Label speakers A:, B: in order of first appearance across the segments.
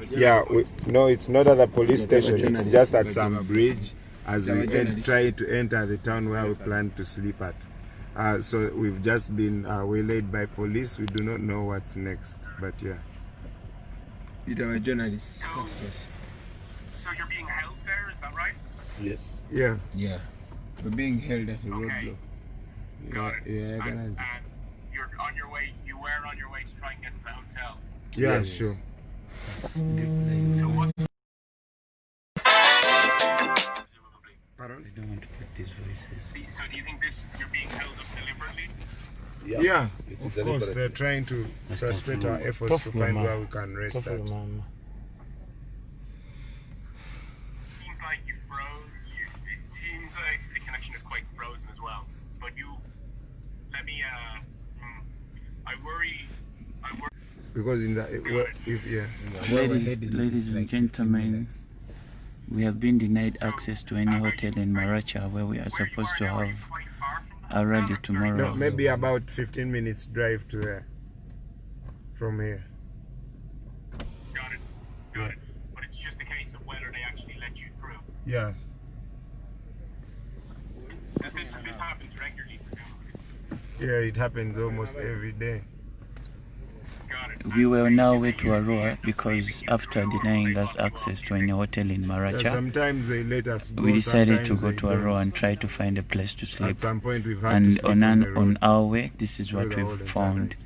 A: Yeah, no, it's not at the police station. It's just at some bridge as we try to enter the town where we plan to sleep at. So we've just been waylaid by police. We do not know what's next, but yeah.
B: It's our journalists.
C: So you're being held there, is that right?
A: Yes. Yeah.
B: Yeah. We're being held at a roadblock.
C: Got it.
B: Yeah,
C: and you're on your way. You were on your way to try and get to the hotel.
A: Yeah, sure.
C: So what?
A: Pardon?
D: I don't want to put these voices.
C: So do you think you're being held up deliberately?
A: Yeah, of course. They're trying to frustrate our efforts to find where we can rest at.
C: Seems like you froze. It seems like the connection is quite frozen as well. But let me. I worry.
A: Because in the
D: ladies and gentlemen, we have been denied access to any hotel in Maracha where we are supposed to have a rally tomorrow.
A: No, maybe about 15 minutes drive to there from here.
C: Got it. But it's just a case of whether they actually let you through.
A: Yeah.
C: This happens regularly, presumably.
A: Yeah, it happens almost every day.
D: We were on our way to Arua because after denying us access to any hotel in Maracha,
A: sometimes they let us go,
D: we decided to go to Arua and try to find a place to sleep.
A: At some point we've had
D: and
A: to sleep
D: on our way, this is what we've found.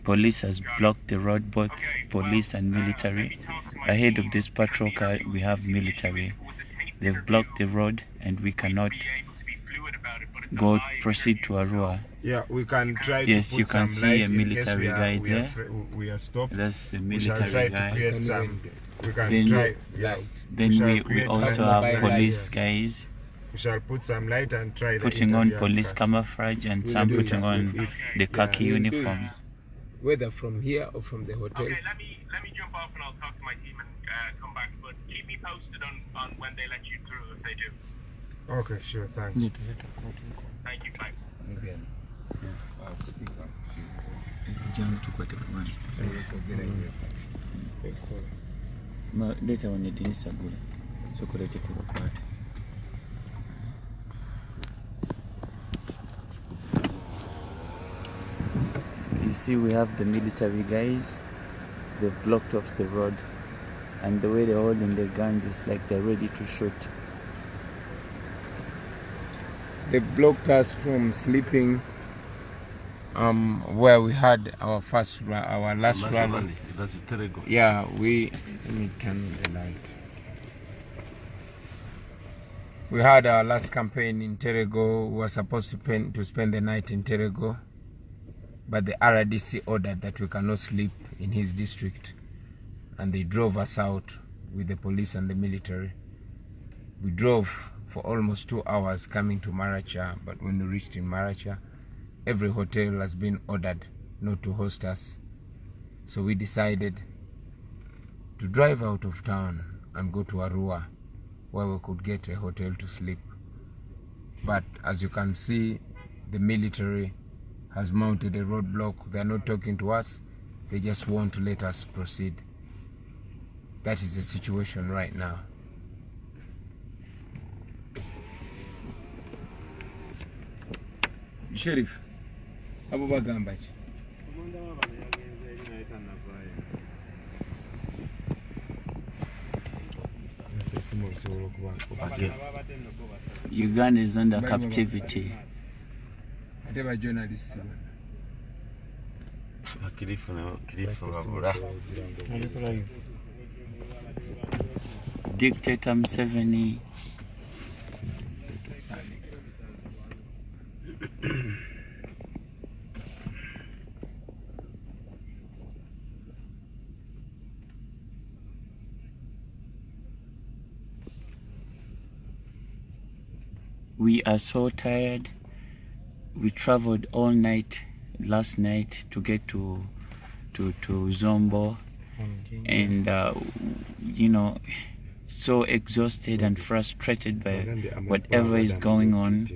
D: Police has blocked the road, both police and military. Ahead of this patrol car, we have military. They've blocked the road and we cannot proceed to Arua.
A: Yeah, we can try to
D: yes,
A: put
D: you can
A: some
D: see
A: light
D: a military guy there.
A: We are stopped.
D: That's the
A: We shall
D: military
A: try
D: guy.
A: to create some. We can
D: Then,
A: try. Yeah,
D: then we also have police guys.
A: We shall put some light and try
D: putting on police camouflage and some putting on the khaki uniform.
B: Whether from here or from the hotel.
C: Okay, let me jump off and I'll talk to my team and come back. But keep me posted on when they let you through if they do.
A: Okay, sure, thanks.
C: Thank you, Clive.
B: Okay. I'll speak up.
D: Later on the dinisa gula. So collect it to the party. You see, we have the military guys. They've blocked off the road, and the way they're holding their guns is like they're ready to shoot.
B: They blocked us from sleeping where we had our last rally.
E: That's Terego.
B: Yeah, let me turn the light. We had our last campaign in Terego. We were supposed to spend the night in Terego, but the RDC ordered that we cannot sleep in his district, and they drove us out with the police and the military. We drove for almost 2 hours coming to Maracha, but when we reached in Maracha, every hotel has been ordered not to host us. So we decided to drive out of town and go to Arua, where we could get a hotel to sleep. But as you can see, the military has mounted a roadblock. They're not talking to us. They just want to let us proceed. That is the situation right now. Sheriff, abo bagamba ki?
D: Uganda is under captivity.
B: Ate ba journalists.
D: Dictator Museveni. We are so tired. We traveled all night last night to get to Zombo, and you know, so exhausted and frustrated by whatever is going on.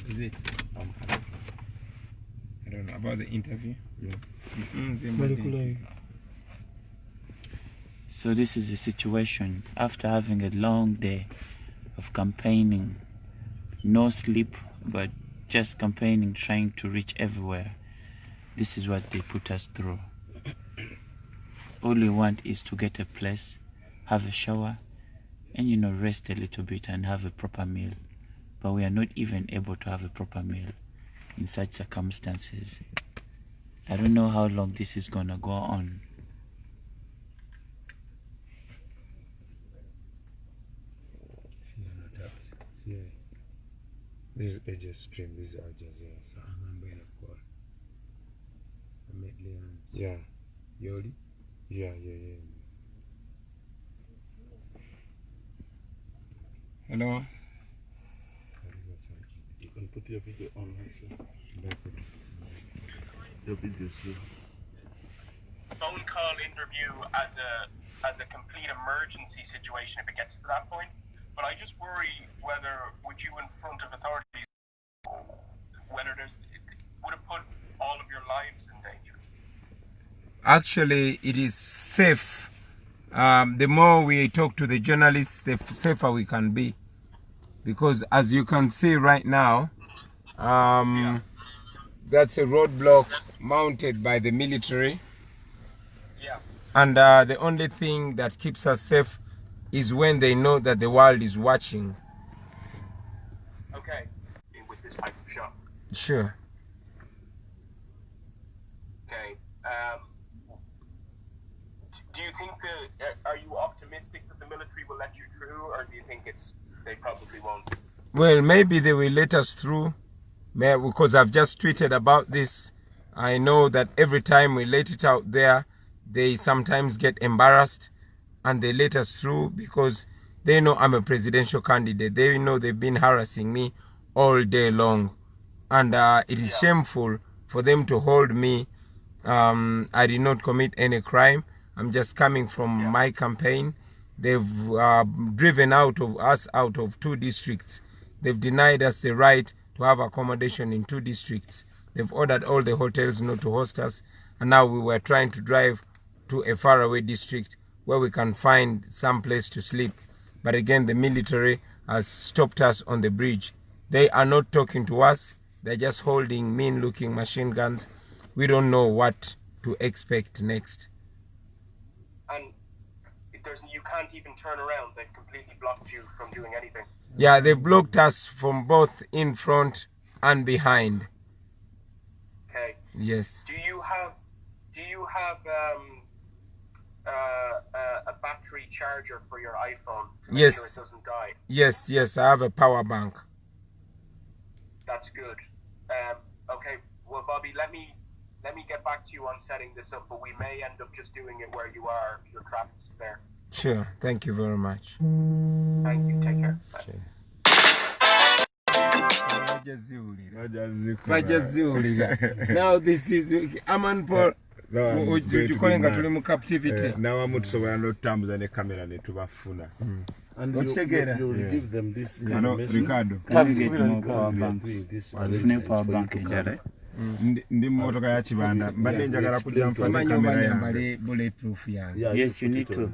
B: Is it? I don't know about the interview.
A: Yeah.
D: So this is the situation after having a long day of campaigning, no sleep, but just campaigning, trying to reach everywhere. This is what they put us through. All we want is to get a place, have a shower, and rest a little bit and have a proper meal. But we are not even able to have a proper meal in such circumstances. I don't know how long this is gonna go on.
A: This is AJ stream, this is Al Jazeera. Yeah.
B: Yoli?
A: Yeah.
B: Hello?
E: You can put your video on. Your video, sir.
C: Phone call interview as a complete emergency situation if it gets to that point. But I just worry whether, with you in front of authorities, whether would it put all of your lives in danger?
B: Actually, it is safe. The more we talk to the journalists, the safer we can be. Because as you can see right now, that's a roadblock mounted by the military.
C: Yeah.
B: And the only thing that keeps us safe is when they know that the world is watching.
C: Okay. With this type of shot.
B: Sure.
C: Okay. Do you think are you optimistic that the military will let you through, or do you think they probably won't?
B: Well, maybe they will let us through, because I've just tweeted about this. I know that every time we let it out there, they sometimes get embarrassed and they let us through because they know I'm a presidential candidate. They know they've been harassing me all day long. And it is shameful for them to hold me. I did not commit any crime. I'm just coming from my campaign. They've driven us out of 2 districts. They've denied us the right to have accommodation in 2 districts. They've ordered all the hotels not to host us. And now we were trying to drive to a faraway district where we can find some place to sleep. But again, the military has stopped us on the bridge. They are not talking to us. They're just holding mean-looking machine guns. We don't know what to expect next.
C: And you can't even turn around. They've completely blocked you from doing anything.
B: Yeah, they've blocked us from both in front and behind.
C: Okay.
B: Yes.
C: Do you have a battery charger for your iPhone to make sure it doesn't die?
B: Yes, I have a power bank.
C: That's good. Okay, well, Bobby, let me get back to you on setting this up, but we may end up just doing it where you are. You're trapped there.
B: Sure. Thank you very much.
C: Thank you. Take care. Bye.
B: Sure. Now this is Aman Paul. Tuli mu captivity.
A: Nawamu tusobola n'otutambuza ne kamera ne tubafuna.
E: And you will give them this
A: Ricardo. Ndi mmotoka ya kibanda mbadde njagala kujja nfate kamera yange.
B: Bulletproof yange.
D: Yes, you need to.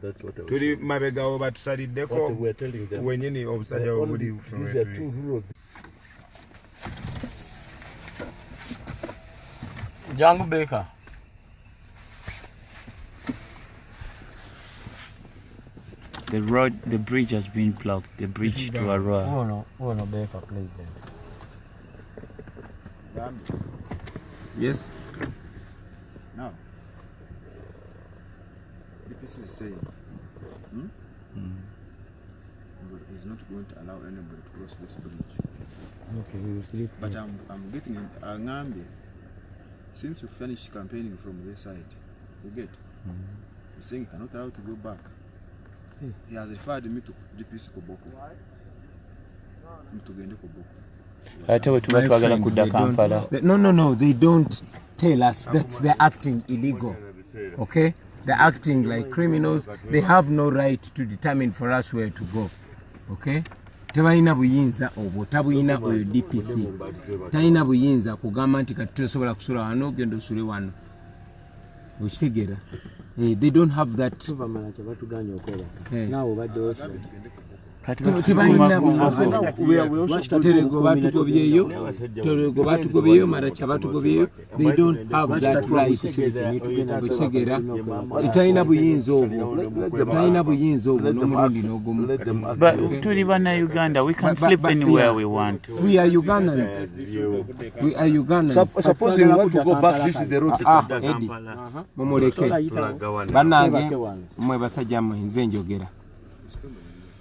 A: Tuli mabegawo batusaliddeko wenyini obusajja obuli.
E: These are 2 rules.
D: Jangu Baker. The bridge has been blocked. The bridge to Aroa.
F: Oh no, Baker, please then.
B: Yes.
G: Now, the PC is saying, he's not going to allow anybody to cross this bridge.
F: Okay, we will sleep.
G: But I'm getting in Ngambi. Since you finished campaigning from this side, you get. He's saying he cannot allow to go back. He has referred me to DPC Koboko.
B: No, they don't tell us that they're acting illegal. Okay? They're acting like criminals. They have no right to determine for us where to go. Okay? tebalina buyinza obwo tabuyina oyo DPC talina buyinza kugamba nti kati tosobola kusula wano genda osule wano okitegeera they don't have that Terego batugobyeyo Maracha batugobyeyo they don't have that right okitegeera talina buyinza obwo n'omulundi n'ogumu
D: but tuli bana Uganda we can sleep anywhere we want.
B: We are Ugandans.
E: Suppose you want to go back, this is the route to
B: Kampala. Mumuleke banange mwe basajja mwe nze njogera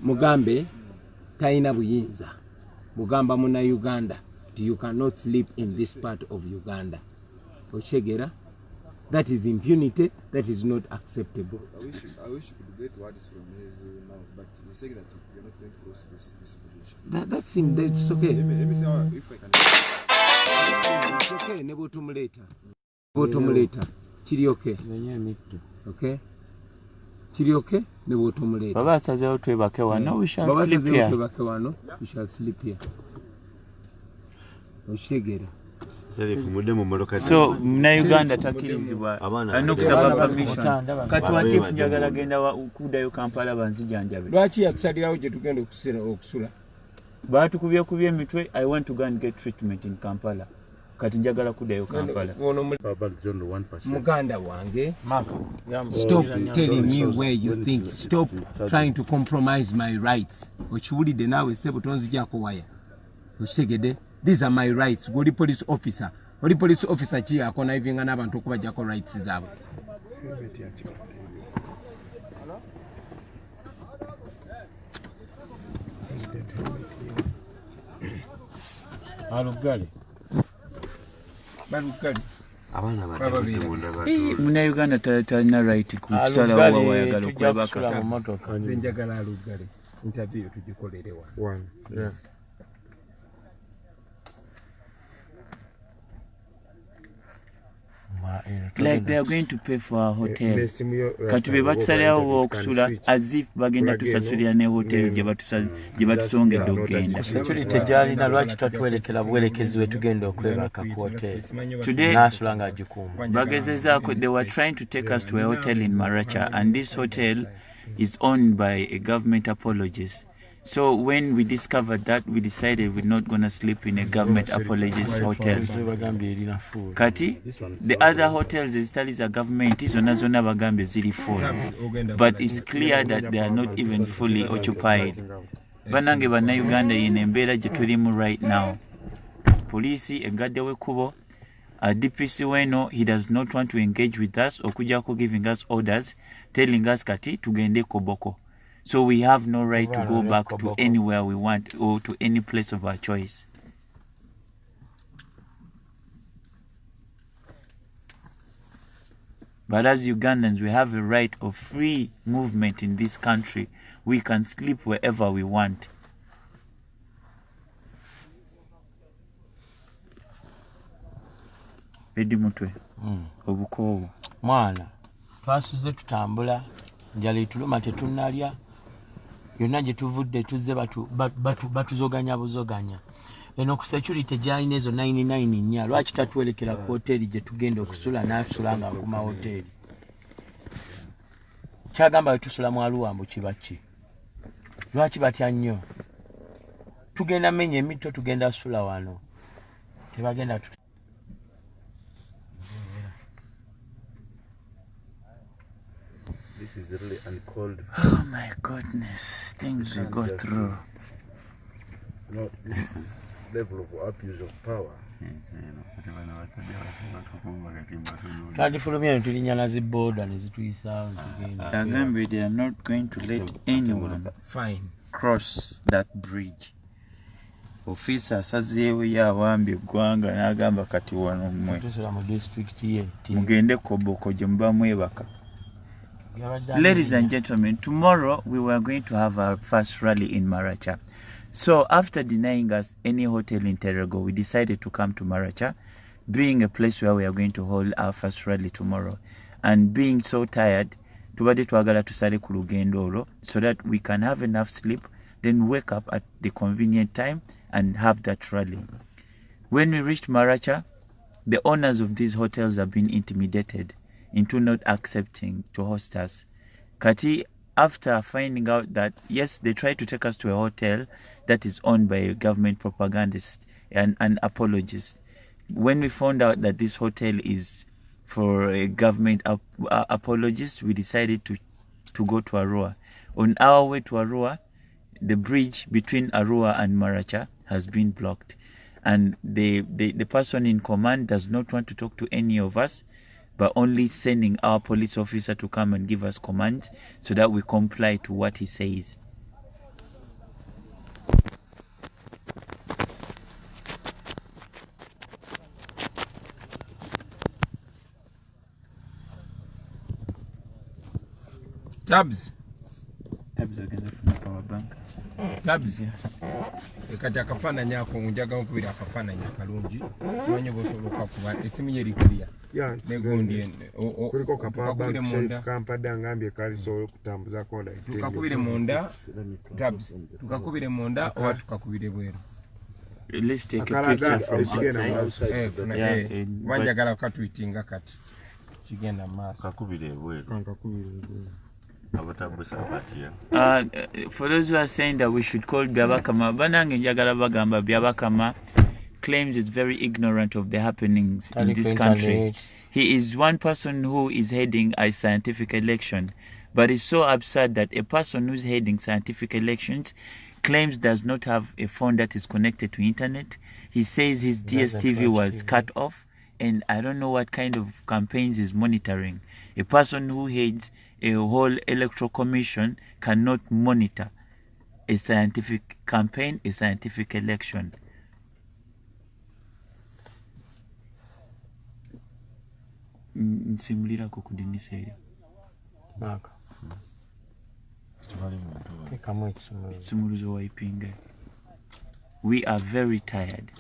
B: mugambe taina buyinza mugamba muna Uganda you cannot sleep in this part of Uganda ochegera that is impunity that is not acceptable.
G: I wish you could get words from his mouth, but he's saying that you're not going to cross this bridge.
B: That's okay.
G: Let me see if I can.
B: It's okay, nebo tumuleta kiri okay. Okay? Kiri okay? Nebo tumuleta.
D: Baba sazeho twebake wano we shall sleep here.
B: We shall sleep here. Oshegera.
D: So muna Uganda takirizibwa anokusaba permission kati watifu njagala genda kudayo Kampala banzijanjabe
B: lwaki yakusalirawo gye tugenda okusula
D: batukubye emitwe I want to go and get treatment in Kampala kati njagala kudayo Kampala
B: muganda wange stop telling me where you think stop trying to compromise my rights okiwulidde naawe sebo tonzijako waya okitegedde. These are my rights. Go the police officer. Or the police officer chi akona ivinga n'abantu okubajjako rights zaabwe. Balugale.
D: Muna Uganda talina right kusala wa wayagala okwebaka.
B: Nze njagala alugale. Interview tugikolerewa.
A: One. Yes.
D: Like they are going to pay for a hotel. Kati be batusalawo okusula as if bagenda tusasulira ne hotel gye batusongedde okugenda.
F: Security gyalina lwaki twatwelekera buwerekezi we tugenda okwebaka ku hotel.
D: Today
F: Nasula nga agikuuma.
D: bagezezaako they were trying to take us to a hotel in Maracha and this hotel is owned by a government apologist. So when we discovered that, we decided we're not going to sleep in a government apologist hotel. Kati, the other hotels ezitali za government zonna bagambye ziri full. But it's clear that they are not even fully occupied. Banange bana Uganda yene embeera gye tulimu right now. Police egaddewo ekkubo. DPC weno, he does not want to engage with us okujjako giving us orders, telling us kati tugende Koboko. So we have no right to go back to anywhere we want or to any place of our choice. But as Ugandans, we have a right of free movement in this country. We can sleep wherever we want. Bedi mutwe. Obukowo.
F: Mwana. Twasuze tutambula. Njala ituluma tetunnalya. Yonna gye tuvudde tuzze batuzoganya buzoganya. Eno ku security gyalina ezo 99 nnya. Lwaki tatwelekera ku hoteli gye tugenda okusula n'atusula nga kuma hoteli. Kyagamba tusula mu Aluwambu kibaki. Lwaki batya nnyo. Tugenda menya emito tugenda sula wano. Tebagenda
E: This is really uncalled for.
D: Oh my goodness, things we go through.
E: No, this level of abuse of power.
D: Agambe, they are not going to let anyone cross that bridge. Officer asazeewo y'awambye eggwanga n'agamba kati wano mmwe mugende Koboko gye muba mwebaka. Ladies and gentlemen, tomorrow we were going to have our first rally in Maracha. So after denying us any hotel in Terego, we decided to come to Maracha, being a place where we are going to hold our first rally tomorrow. And being so tired, tubadde twagala tusale ku lugendo olwo so that we can have enough sleep then wake up at the convenient time and have that rally. When we reached Maracha, the owners of these hotels have been intimidated into not accepting to host us. Kati, after finding out that, yes, they tried to take us to a hotel that is owned by a government propagandist and an apologist. When we found out that this hotel is for a government apologist, we decided to go to Arua. On our way to Arua, the bridge between Arua and Maracha has been blocked. And the person in command does not want to talk to any of us, but only sending our police officer to come and give us commands so that we comply to what he says.
B: Tabs.
D: Tabs against the power bank.
B: Tabs. Ekati akafaananyi ako njaga okubira akafaananyi akalungi simanyi bosobola kuba esimu ye likiriya negundi
A: kuliko kapaba kampadde angambye kalisobola okutambuza kola
B: tukakubire munda. Tabs tukakubire munda oba tukakubire bweru.
D: Let's take a picture from outside.
B: Wanjagala katwitinga kati kigenda maaso
E: kakubire bweru.
D: For those who are saying that we should call Byabakama, Banange Njagala Bagamba Byabakama claims is very ignorant of the happenings in this country. He is one person who is heading a scientific election, but it's so absurd that a person who's heading scientific elections claims does not have a phone that is connected to internet. He says his DSTV was cut off, and I don't know what kind of campaigns he's monitoring. A person who heads a whole electoral commission cannot monitor a scientific campaign, a scientific election. Nsimulira kukudiniseera.
F: Mark.
D: Sumuluzo waipinga. We are very tired.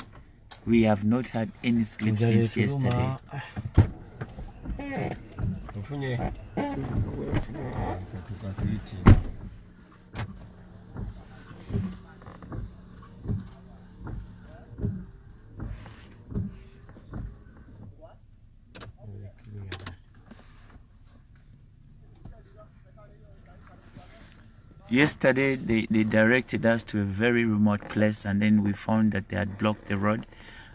D: We have not had any sleep since yesterday. Yesterday, they directed us to a very remote place, and then we found that they had blocked the road,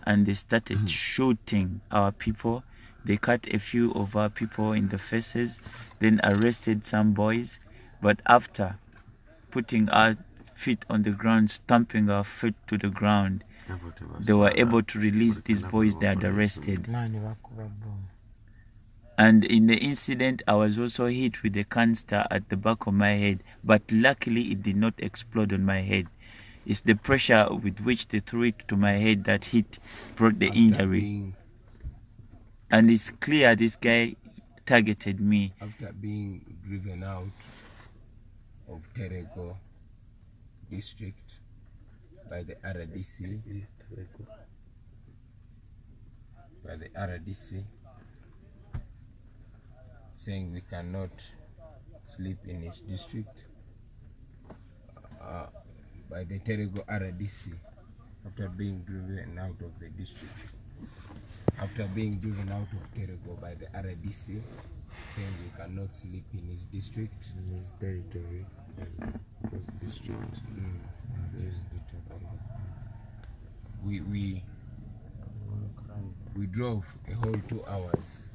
D: and they started shooting our people. They cut a few of our people in the faces, then arrested some boys. But after putting our feet on the ground, stamping our feet to the ground, they were able to release these boys they had arrested. And in the incident, I was also hit with a canister at the back of my head, but luckily it did not explode on my head. It's the pressure with which they threw it to my head that brought the injury. And it's clear this guy targeted me.
B: After being driven out of Terego district by the RDC, saying we cannot sleep in his district, by the Terego RDC, after being driven out of the district. After being driven out of Terego by the RDC, saying we cannot sleep in his district.
A: In his territory, because district. We drove a whole 2 hours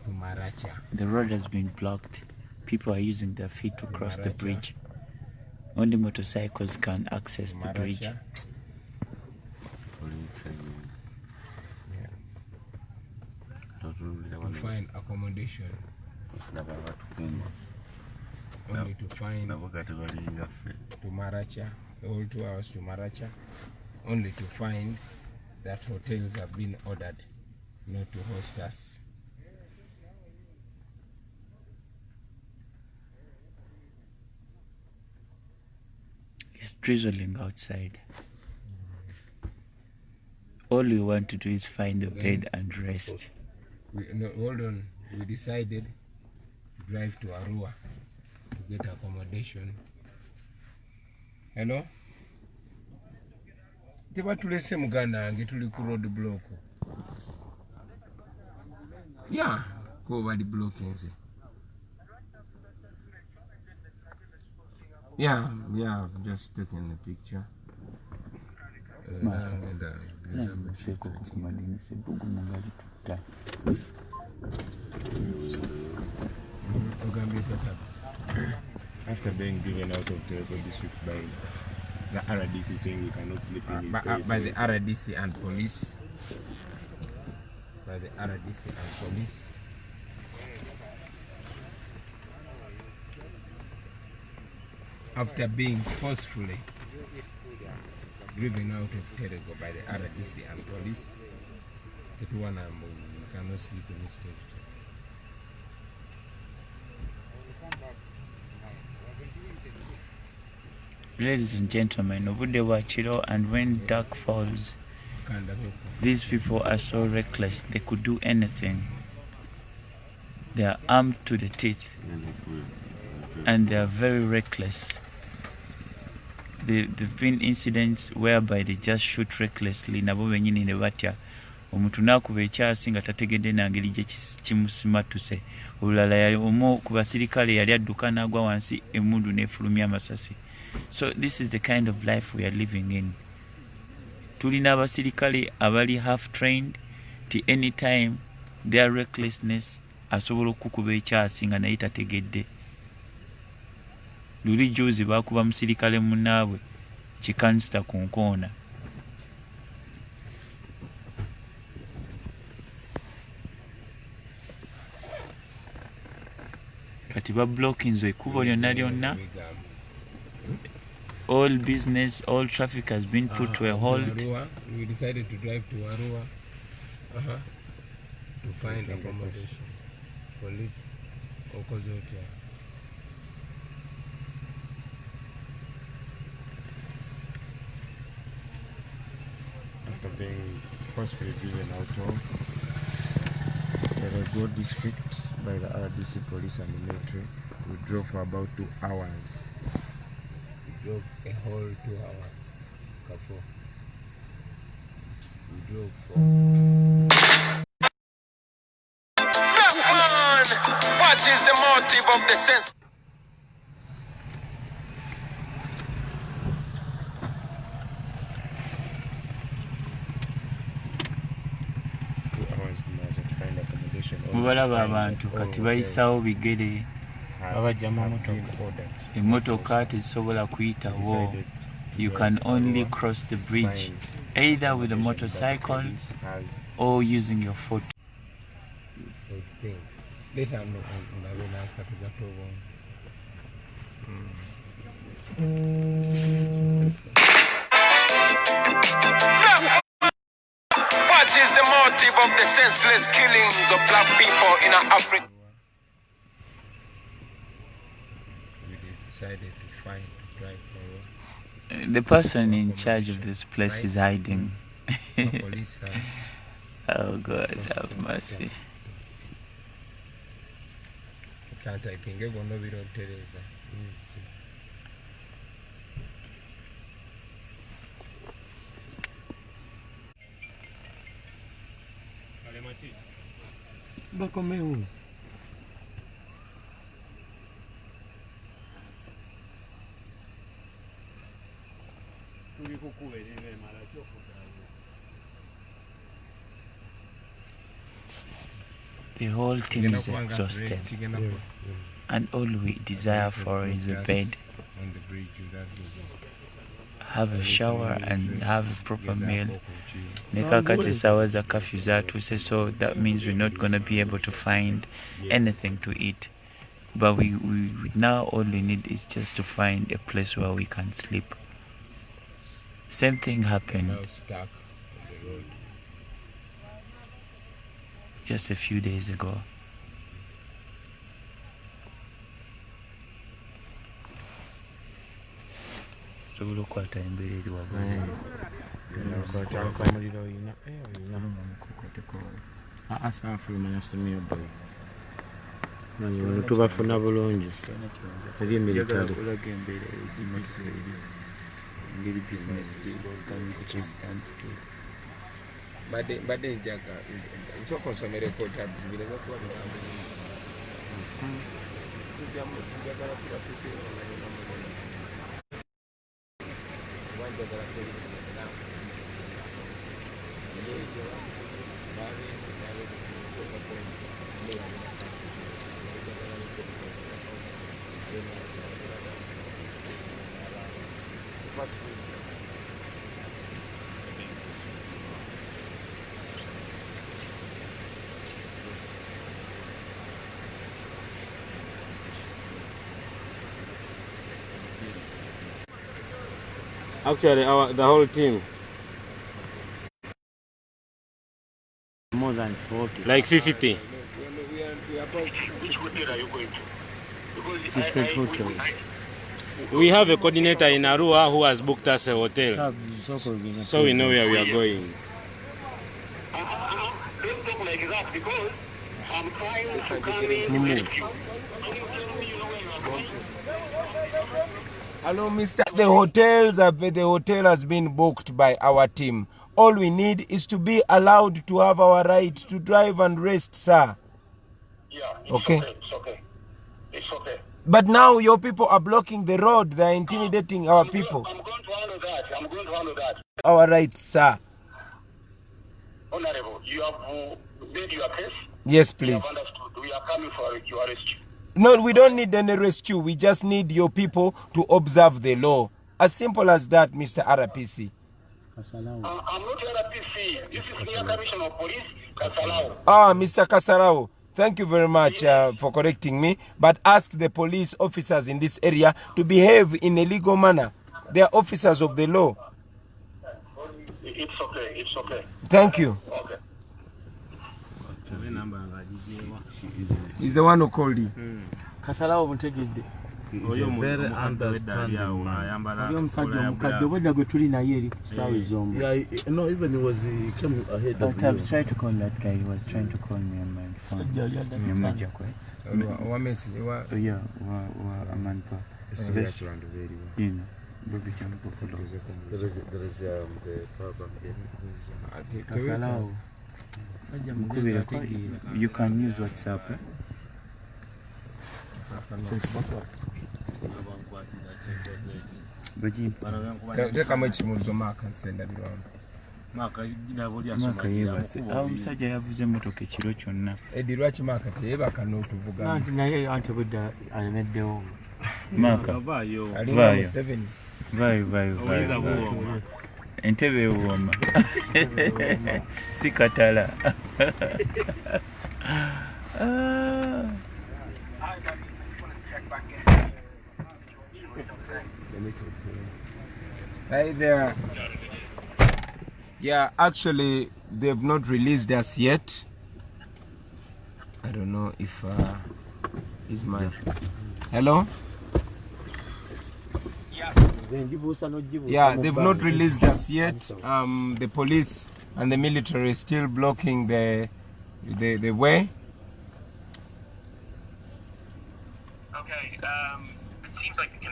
A: to Maracha.
D: The road has been blocked. People are using their feet to cross the bridge. Only motorcycles can access the bridge.
B: To find accommodation, only to find to Maracha, the whole 2 hours to Maracha, only to find that hotels have been ordered not to host us.
D: It's drizzling outside. All we want to do is find a bed and rest.
B: Hold on. We decided to drive to Arua to get accommodation Hello? Tebatulese muganda wange tuli ku road block. Yeah, ko bali blocking nze. Yeah, just taking the picture.
A: After being driven out of Terrible District by the RDC saying we cannot sleep in his territory.
B: By the RDC and police. By the RDC and police. After being forcefully driven out of Terego by the RDC and police, we cannot sleep in his territory.
D: Ladies and gentlemen, obudde bwa kiro, and when dark falls, these people are so reckless, they could do anything. They are armed to the teeth, and they are very reckless. There've been incidents whereby they just shoot recklessly, nabo benyini ne batya. Omuntu nakuba ekyasi nga tategedde nangeri gye kimusimatuse. Olulala yali omu ku basirikale yali adduka n'agwa wansi emmundu n'efulumya amasasi. So this is the kind of life we are living in. Tulina abasirikale abali half trained, ti anytime their recklessness asobola okukuba ekyasi nga naye tategedde. Luli juzi bakuba musirikale munnaabwe kikansita ku nkoona. Kati ba blockings ekkubo lyonna lyonna. All business, all traffic has been put to a halt.
B: We decided to drive to Arua to find accommodation. Police, Okozotia.
A: After being forcefully driven out of the road district by the RDC police and the military, we drove for about 2 hours.
B: Drove a whole 2 hours. Kafo. We drove for.
H: What is the motive of the sense?
D: Mubalaba abantu kati bayisawo bigere babajja mu motoka. Emmotoka tezisobola kuyitawo. You can only cross the bridge either with a motorcycle or using your foot.
H: What is the motive of the senseless killings of black people in Africa?
B: We decided to drive for.
D: The person in charge of this place is hiding.
B: Police
D: Oh God, have mercy.
B: Can't I think everyone know we don't Teresa.
F: Bakomeu.
D: The whole team is exhausted, and all we desire for is a bed, have a shower, and have a proper meal. Nekakati sawa za curfew zatuse, so that means we're not going to be able to find anything to eat. But we now all we need is just to find a place where we can sleep. Same thing happened just a few days ago. So we look at
F: tubafuna bulungi eri military
D: engeri bizinesi gyezikamizeko zitandike
B: badde njaga nsooka nsomere kotabu bireme kuba njagala wanjagala polisi Actually, the whole team.
F: More than 40.
B: Like 50.
C: Which hotel are you going to?
F: Different hotels.
B: We have a coordinator in Arua who has booked us a hotel. So we know where we are going.
C: Don't talk like that because I'm trying to come in to help you.
B: Hello, Mr. The hotel has been booked by our team. All we need is to be allowed to have our right to drive and rest, sir.
C: Yeah, it's
B: Okay.
C: It's okay. It's okay.
B: But now your people are blocking the road. They are intimidating our people.
C: I'm going to handle that. I'm going to handle that.
B: Our rights, sir.
C: Honorable, you have made your case.
B: Yes,
C: We
B: please.
C: have understood. We are coming for your rescue.
B: No, we don't need any rescue. We just need your people to observe the law. As simple as that, Mr. RPC.
C: I'm not RPC. This is Senior Commissioner of Police, Kasalao.
B: Ah, Mr. Kasarao, thank you very much for correcting me. But ask the police officers in this area to behave in a legal manner. They are officers of the law.
C: It's okay. It's okay.
B: Thank you.
C: Okay.
B: He's the one who called you.
F: Kasalawo mutegedde.
E: He's a very understanding man.
F: Oli omusajja omukadde obwedda gwe tuli naye eri ku kisaawe zombo.
E: Yeah, no, even he came ahead of
D: But I was
E: you.
D: trying to call that guy. He was trying to call me on my phone. Nyamaja kwe. Yeah, amanpa. You know, Bobi Champokolo.
E: There is the power bank.
F: Kasalawo.
D: You can use WhatsApp.
B: Tekamu ekimuzo Mark nsenda birwambo.
D: Maka yeebase. Awo omusajja yavuze emmotoka ekiro kyonna.
B: Edi lwaki Mark teyebaka n'otuvuga.
F: Anti naye anti obwedda alemeddewo.
D: Maka.
B: Vaayo.
D: Entebe ewooma. Si katala.
B: Hi there. Yeah, actually, they've not released us yet. I don't know if is my hello. Yeah, they've not released us yet. The police and the military is still blocking the way.
C: Okay. It seems like the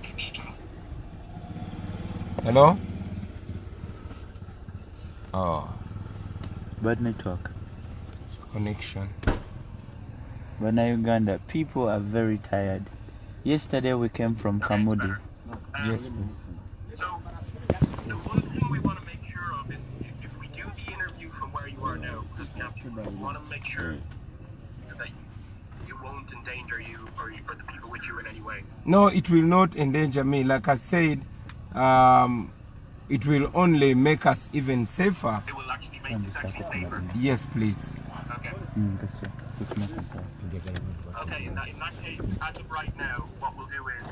C: connection.
B: Hello. Oh,
D: Bad network.
B: connection.
D: But now Uganda, people are very tired. Yesterday we came from Kamudi.
B: Yes, please.
C: So, the one thing we want to make sure of is if we do the interview from where you are now, we want to make sure that you won't endanger you or the people with you in any way.
B: No, it will not endanger me. Like I said, it will only make us even safer.
C: It will actually make you actually safer.
B: Yes, please.
C: Okay. Okay, in that case, as of right now, what we'll do is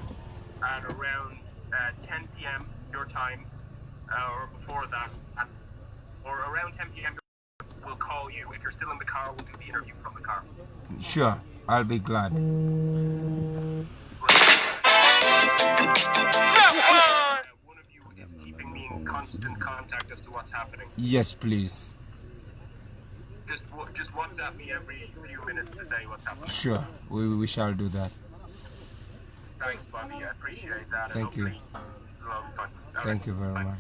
C: at around 10 p.m. your time, or before that, or around 10 p.m. we'll call you. If you're still in the car, we'll do the interview from the car.
B: Sure, I'll be glad.
C: One of you is keeping me in constant contact as to what's happening.
B: Yes, please.
C: Just WhatsApp me every few minutes to say what's happening.
B: Sure, we shall do that.
C: Thanks, Bobby. I appreciate that.
B: Thank you. Thank you very much.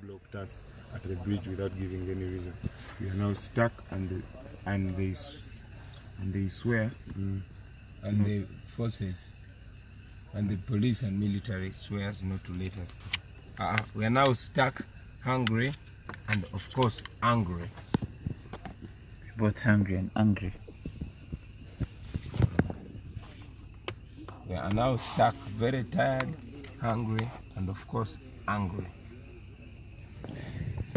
A: Blocked us at the bridge without giving any reason. We are now stuck, and they swear,
B: And the forces and the police and military swears not to let us through. We are now stuck, hungry, and of course angry.
D: Both hungry and angry.
B: We are now stuck, very tired, hungry, and of course angry.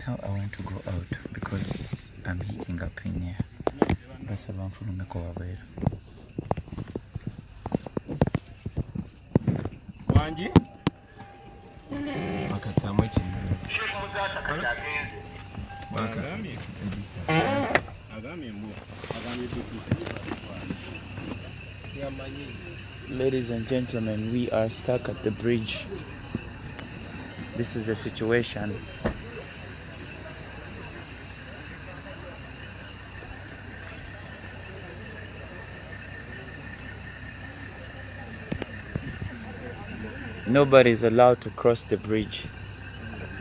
D: Now I want to go out because I'm heating up in here. That's a long for me to over.
B: Wanji? Wakatsamwe chimwe.
D: Ladies and gentlemen, we are stuck at the bridge. This is the situation. Nobody is allowed to cross the bridge.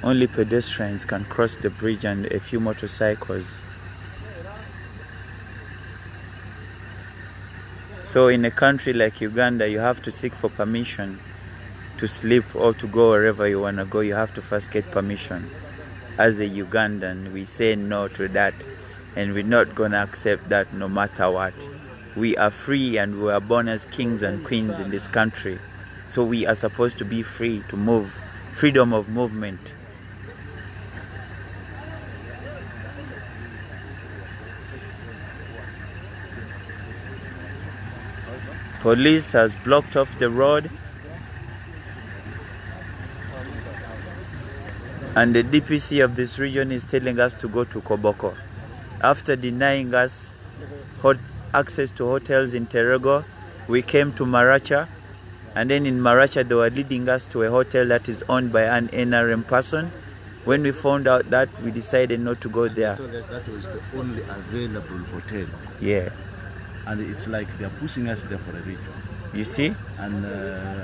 D: Only pedestrians can cross the bridge and a few motorcycles. So in a country like Uganda, you have to seek for permission to sleep or to go wherever you want to go. You have to first get permission. As a Ugandan, we say no to that, and we're not going to accept that no matter what. We are free and we are born as kings and queens in this country. So we are supposed to be free to move, freedom of movement. Police has blocked off the road, and the DPC of this region is telling us to go to Koboko. After denying us access to hotels in Terego, we came to Maracha. And then in Maracha, they were leading us to a hotel that is owned by an NRM person. When we found out that, we decided not to go there.
E: That was the only available hotel.
D: Yeah.
E: And it's like they're pushing us there for a reason.
D: You see?
E: And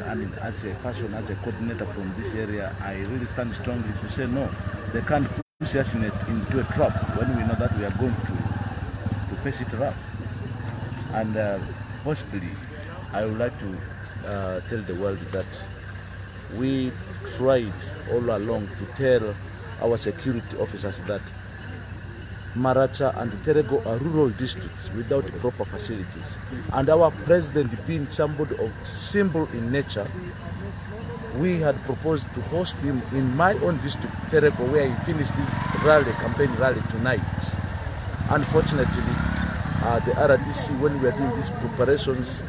E: I mean, as a person, as a coordinator from this area, I really stand strongly to say no. They can't push us into a trap when we know that we are going to face it rough. And possibly, I would like to tell the world that we tried all along to tell our security officers that Maracha and Terego are rural districts without proper facilities. And our president being somebody of simple in nature, we had proposed to host him in my own district, Terego, where he finished his campaign rally tonight. Unfortunately, the RDC, when we were doing these preparations,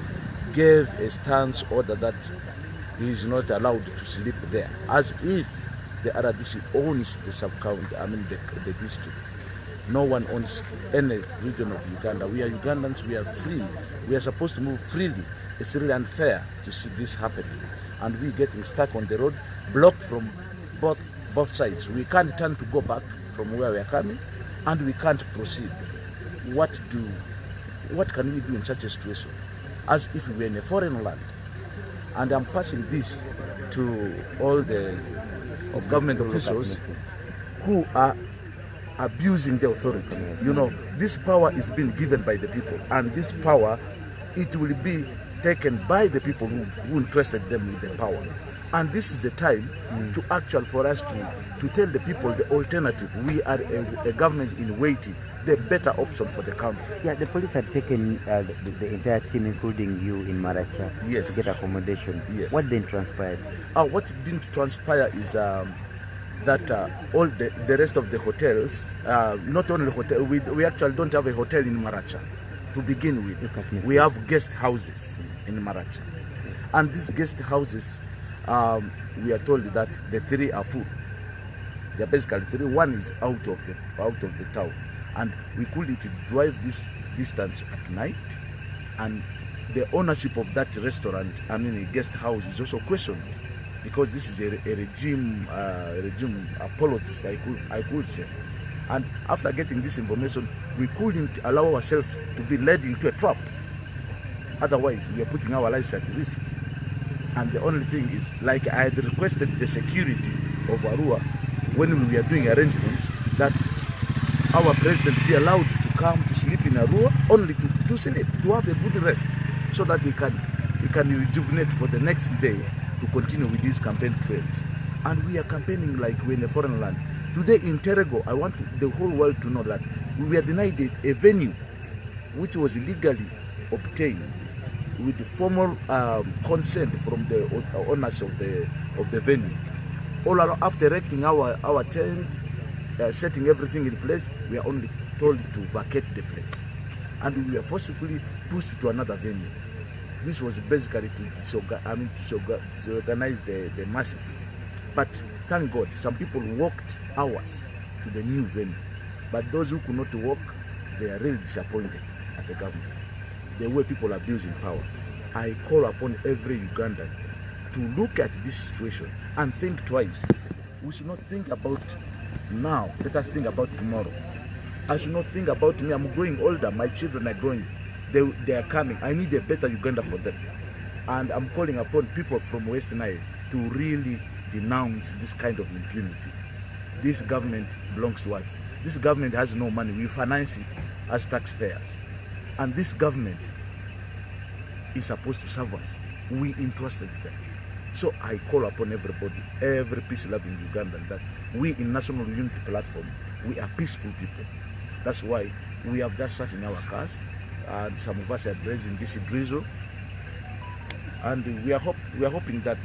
E: gave a stance order that he is not allowed to sleep there, as if the RDC owns the sub-county, I mean the district. No one owns any region of Uganda. We are Ugandans, we are free. We are supposed to move freely. It's really unfair to see this happening. And we're getting stuck on the road, blocked from both sides. We can't turn to go back from where we are coming, and we can't proceed. What can we do in such a situation? As if we were in a foreign land. And I'm passing this to all the government officials who are abusing the authority. You know, this power is being given by the people, and this power, it will be taken by the people who entrusted them with the power. And this is the time to actually for us to tell the people the alternative. We are a government in waiting, the better option for the country.
I: Yeah, the police had taken the entire team, including you, in Maracha,
E: yes,
I: to get accommodation.
E: Yes.
I: What then transpired?
E: What didn't transpire is that all the rest of the hotels, not only hotel, we actually don't have a hotel in Maracha to begin with. We have guest houses in Maracha, and these guest houses, we are told that the 3 are full. They are basically 3. One is out of the town, and we couldn't drive this distance at night. And the ownership of that restaurant, I mean a guest house, is also questioned, because this is a regime apologist, I could say. And after getting this information, we couldn't allow ourselves to be led into a trap. Otherwise, we are putting our lives at risk. And the only thing is, like I had requested the security of Arua when we were doing arrangements, that our president be allowed to come to sleep in Arua, only to sleep, to have a good rest, so that we can rejuvenate for the next day to continue with these campaign trails. And we are campaigning like we're in a foreign land. Today in Terego, I want the whole world to know that we were denied a venue which was legally obtained with the formal consent from the owners of the venue. All after erecting our tent, setting everything in place, we are only told to vacate the place, and we were forcibly pushed to another venue. This was basically to disorganize the masses. But thank God, some people walked hours to the new venue. But those who could not walk, they are really disappointed at the government. The way people are abusing power. I call upon every Ugandan to look at this situation and think twice. We should not think about now. Let us think about tomorrow. I should not think about me. I'm growing older. My children are growing. They are coming. I need a better Uganda for them. And I'm calling upon people from West Nile to really denounce this kind of impunity. This government belongs to us. This government has no money. We finance it as taxpayers. And this government is supposed to serve us. We entrusted them. So I call upon everybody, every peace-loving Ugandan, that we in National Unity Platform, we are peaceful people. That's why we have just sat in our cars, and some of us are raising this drizzle, and we are hoping that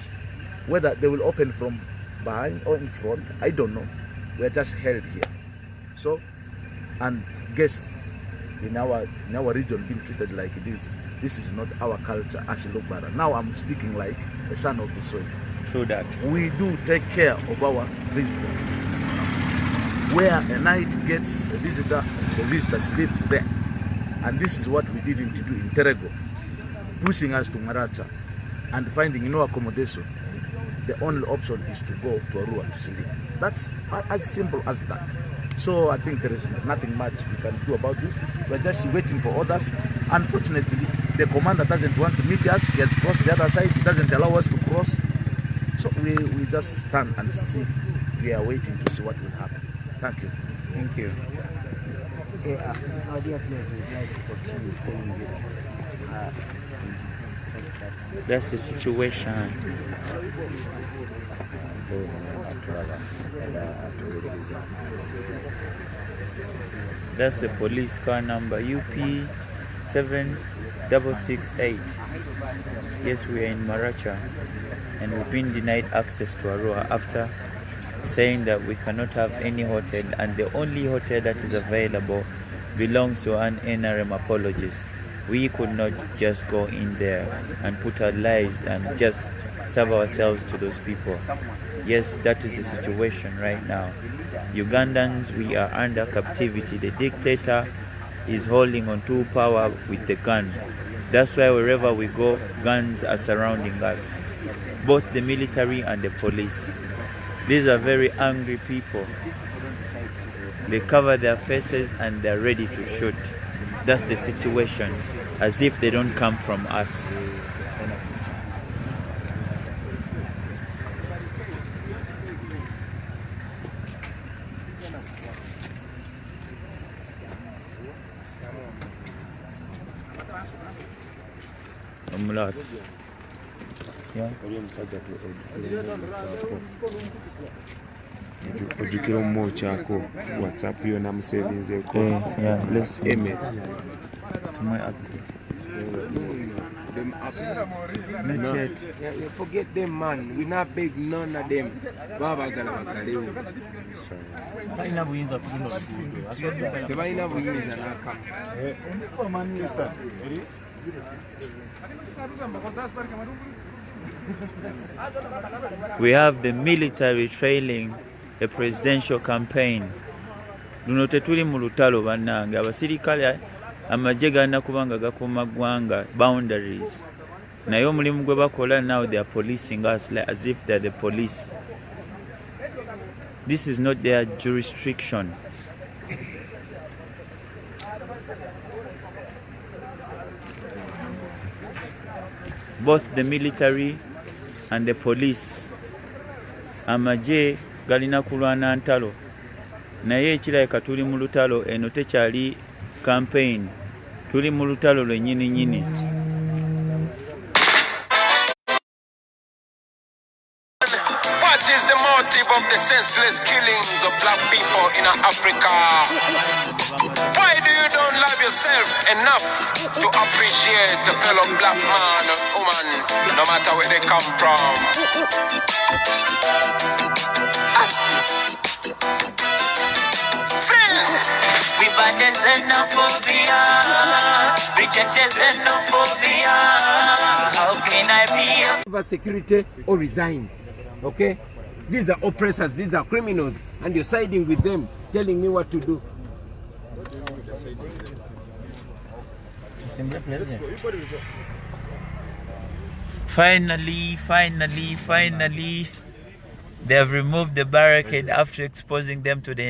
E: whether they will open from behind or in front, I don't know. We are just held here. So, and guests in our region being treated like this. This is not our culture as Logbara. Now I'm speaking like a son of the soil.
D: True that.
E: We do take care of our visitors. Where a night gets a visitor, the visitor sleeps there. And this is what we didn't do in Terego, pushing us to Maracha and finding no accommodation. The only option is to go to Arua to sleep. That's as simple as that. So I think there is nothing much we can do about this. We're just waiting for others. Unfortunately, the commander doesn't want to meet us. He has crossed the other side. He doesn't allow us to cross. So we just stand and see. We are waiting to see what will happen. Thank you.
D: Thank you.
I: Okay, our dear players, we'd like to continue telling you that
D: that's the situation. That's the police car number UP 7668. Yes, we are in Maracha, and we've been denied access to Arua after saying that we cannot have any hotel, and the only hotel that is available belongs to an NRM apologist. We could not just go in there and put our lives and just serve ourselves to those people. Yes, that is the situation right now. Ugandans, we are under captivity. The dictator is holding on to power with the gun. That's why wherever we go, guns are surrounding us, both the military and the police. These are very angry people. They cover their faces and they're ready to shoot. That's the situation, as if they don't come from us. Lost. Yeah.
A: Ojukira omukyako WhatsApp yo namusevinzeeko.
D: Yeah, let's
A: email
D: to my update.
B: Not yet. Yeah, forget them, man. We not beg none of them. Babagala bagalewo.
F: Balina buyinza kuno okududo.
B: Tebalina buyinza n'akamu.
D: We have the military trailing the presidential campaign. Luno tetuli mu lutalo bannange. Abasirikale amagye galina kubanga gakuuma ggwanga boundaries. Naye omulimu gwe bakola now they are policing us like as if they are the police. This is not their jurisdiction. both the military and the police. Amaje galina kulwana ntalo. Naye ekirayika tuli mu lutalo, eno tekyali campaign. Tuli mu lutalo lwennyini nnyini.
H: What is the motive of the senseless killings of black people in Africa? Why do you don't love yourself enough to appreciate a fellow black man or woman, no matter where they come from? Sin!
D: We fight the xenophobia, reject the xenophobia. How can I be a
B: security or resign? Okay? These are oppressors, these are criminals, and you're siding with them, telling me what to do.
D: Finally, they have removed the barricade after exposing them to the